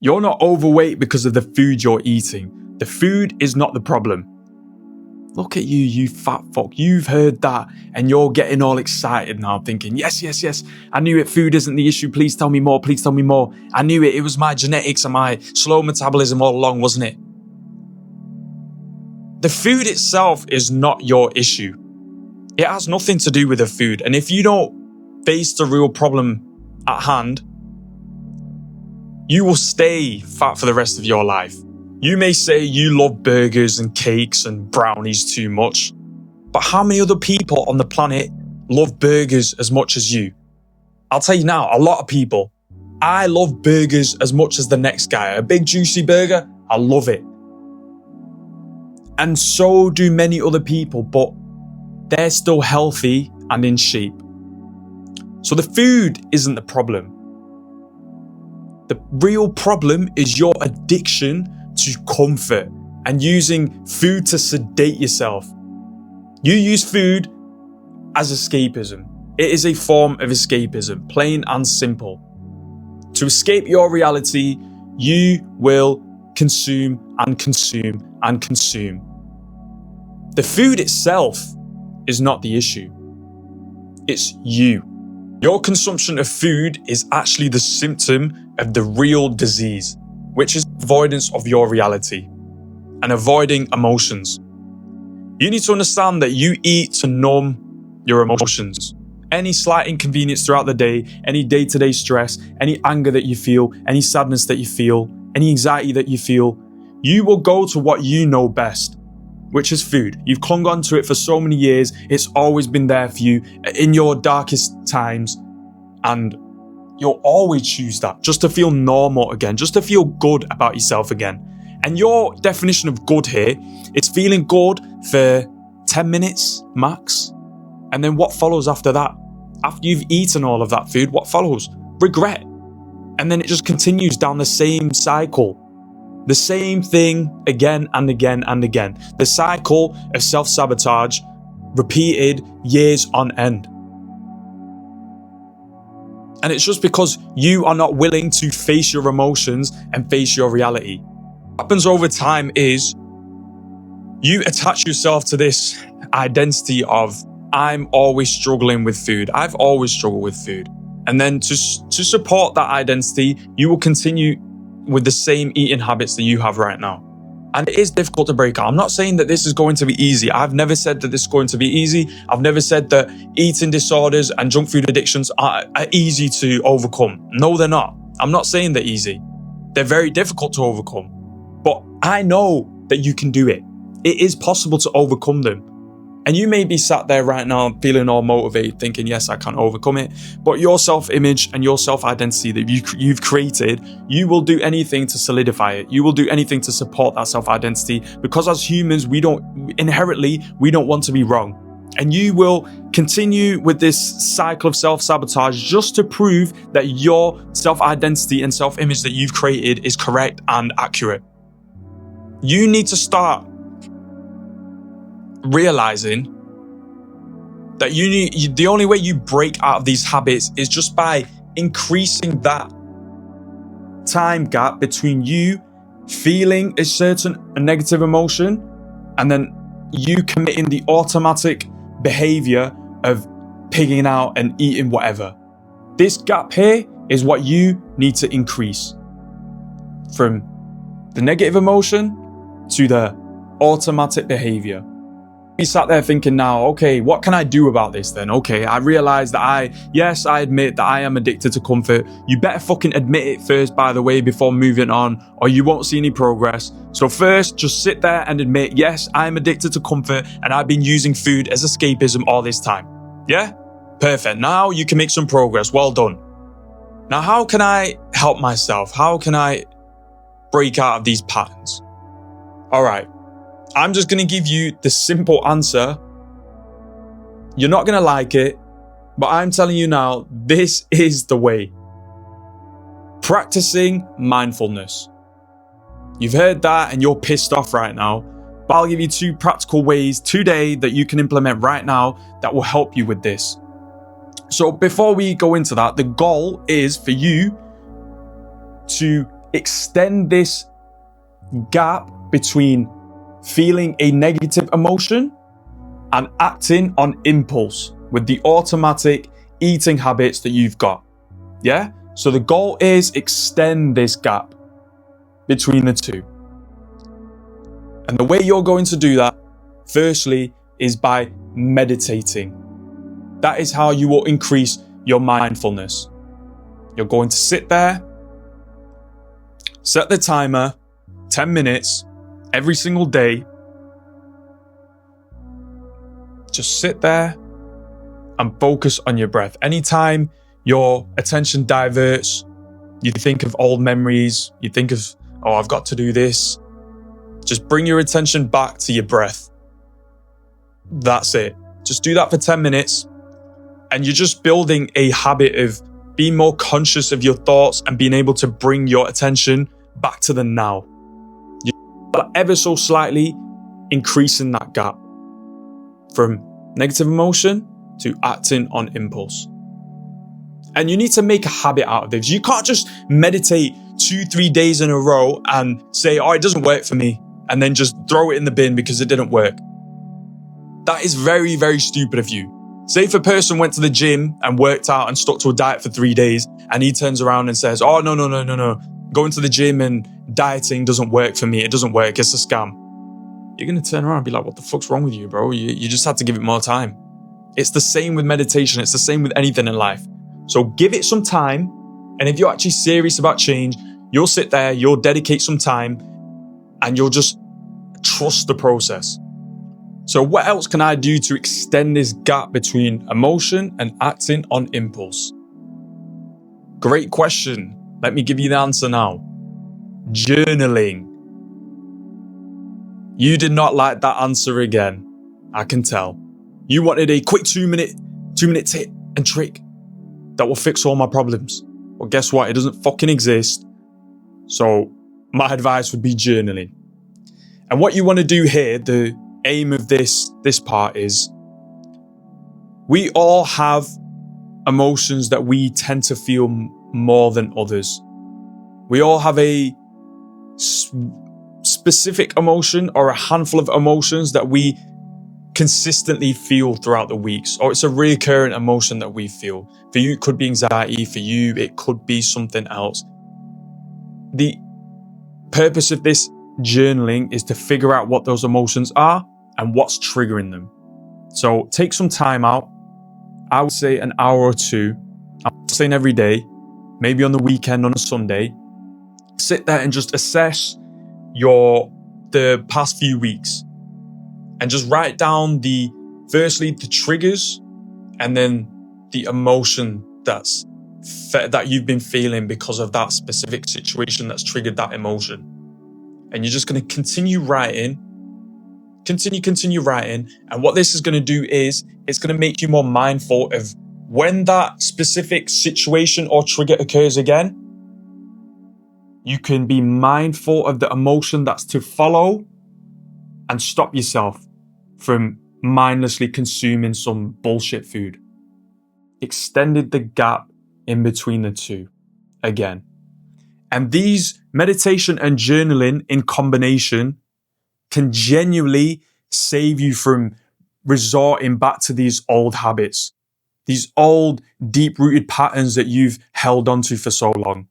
You're not overweight because of the food you're eating. The food is not the problem. Look at you, you fat fuck. You've heard that and you're getting all excited now thinking, yes, yes, yes. I knew it. Food isn't the issue. Please tell me more. Please tell me more. I knew it. It was my genetics and my slow metabolism all along, wasn't it? The food itself is not your issue. It has nothing to do with the food. And if you don't face the real problem at hand, you will stay fat for the rest of your life. You may say you love burgers and cakes and brownies too much, but how many other people on the planet love burgers as much as you? I'll tell you now, a lot of people. I love burgers as much as the next guy. A big juicy burger, I love it. And so do many other people, but they're still healthy and in shape. So the food isn't the problem. The real problem is your addiction to comfort and using food to sedate yourself. You use food as escapism. It is a form of escapism, plain and simple. To escape your reality, you will consume and consume and consume. The food itself is not the issue. It's you. Your consumption of food is actually the symptom of the real disease, which is avoidance of your reality and avoiding emotions. You need to understand that you eat to numb your emotions. Any slight inconvenience throughout the day, any day-to-day stress, any anger that you feel, any sadness that you feel, any anxiety that you feel, you will go to what you know best, which is food. You've clung on to it for so many years. It's always been there for you in your darkest times. And you'll always choose that just to feel normal again, just to feel good about yourself again. And your definition of good here is feeling good for 10 minutes max. And then what follows after that? After you've eaten all of that food, what follows? Regret. And then it just continues down the same cycle. The same thing again and again and again. The cycle of self-sabotage repeated years on end. And it's just because you are not willing to face your emotions and face your reality. What happens over time is you attach yourself to this identity of, I'm always struggling with food. I've always struggled with food. And then to support that identity, you will continue with the same eating habits that you have right now. And it is difficult to break out. I'm not saying that this is going to be easy. I've never said that this is going to be easy. I've never said that eating disorders and junk food addictions are easy to overcome. No, they're not. I'm not saying they're easy. They're very difficult to overcome. But I know that you can do it. It is possible to overcome them. And you may be sat there right now feeling all motivated, thinking, yes, I can overcome it. But your self-image and your self-identity that you've created, you will do anything to solidify it. You will do anything to support that self-identity, because as humans, we don't want to be wrong. And you will continue with this cycle of self-sabotage just to prove that your self-identity and self-image that you've created is correct and accurate. You need to start realizing that the only way you break out of these habits is just by increasing that time gap between you feeling a certain negative emotion and then you committing the automatic behavior of pigging out and eating whatever. This gap here is what you need to increase from the negative emotion to the automatic behavior. You sat there thinking now, okay, what can I do about this then? Okay, I realize that I admit that I am addicted to comfort. You better fucking admit it first, by the way, before moving on, or you won't see any progress. So first, just sit there and admit, yes, I'm addicted to comfort and I've been using food as escapism all this time. Yeah? Perfect. Now you can make some progress. Well done. Now, how can I help myself? How can I break out of these patterns? All right. I'm just going to give you the simple answer. You're not going to like it, but I'm telling you now, this is the way. Practicing mindfulness. You've heard that and you're pissed off right now, but I'll give you 2 practical ways today that you can implement right now that will help you with this. So before we go into that, the goal is for you to extend this gap between feeling a negative emotion and acting on impulse with the automatic eating habits that you've got. Yeah? So the goal is extend this gap between the two. And the way you're going to do that, firstly, is by meditating. That is how you will increase your mindfulness. You're going to sit there, set the timer, 10 minutes, every single day. Just sit there and focus on your breath. Anytime your attention diverts, you think of old memories, you think of, oh, I've got to do this. Just bring your attention back to your breath. That's it. Just do that for 10 minutes. And you're just building a habit of being more conscious of your thoughts and being able to bring your attention back to the now. You're ever so slightly increasing that gap from negative emotion to acting on impulse. And you need to make a habit out of this. You can't just meditate 2-3 days in a row and say, oh, it doesn't work for me, and then just throw it in the bin because it didn't work. That is very, very stupid of you. Say if a person went to the gym and worked out and stuck to a diet for 3 days, and he turns around and says, oh, no. Going to the gym and dieting doesn't work for me. It doesn't work. It's a scam. You're going to turn around and be like, what the fuck's wrong with you, bro? You just had to give it more time. It's the same with meditation. It's the same with anything in life. So give it some time. And if you're actually serious about change, you'll sit there, you'll dedicate some time, and you'll just trust the process. So what else can I do to extend this gap between emotion and acting on impulse? Great question. Let me give you the answer now. Journaling. You did not like that answer again. I can tell. You wanted a quick 2-minute tip and trick that will fix all my problems. Well, guess what? It doesn't fucking exist. So my advice would be journaling. And what you want to do here, the aim of this part is, we all have emotions that we tend to feel more than others. We all have a specific emotion or a handful of emotions that we consistently feel throughout the weeks, or it's a recurrent emotion that we feel. For you, it could be anxiety. For you, it could be something else. The purpose of this journaling is to figure out what those emotions are and what's triggering them. So take some time out. I would say an hour or two. I'm saying every day, maybe on the weekend, on a Sunday. Sit there and just assess the past few weeks, and just write down firstly the triggers, and then the emotion that you've been feeling because of that specific situation that's triggered that emotion. And you're just going to continue writing. And what this is going to do is it's going to make you more mindful of when that specific situation or trigger occurs again. You can be mindful of the emotion that's to follow and stop yourself from mindlessly consuming some bullshit food. Extended the gap in between the two again. And these meditation and journaling in combination can genuinely save you from resorting back to these old habits, these old deep-rooted patterns that you've held onto for so long.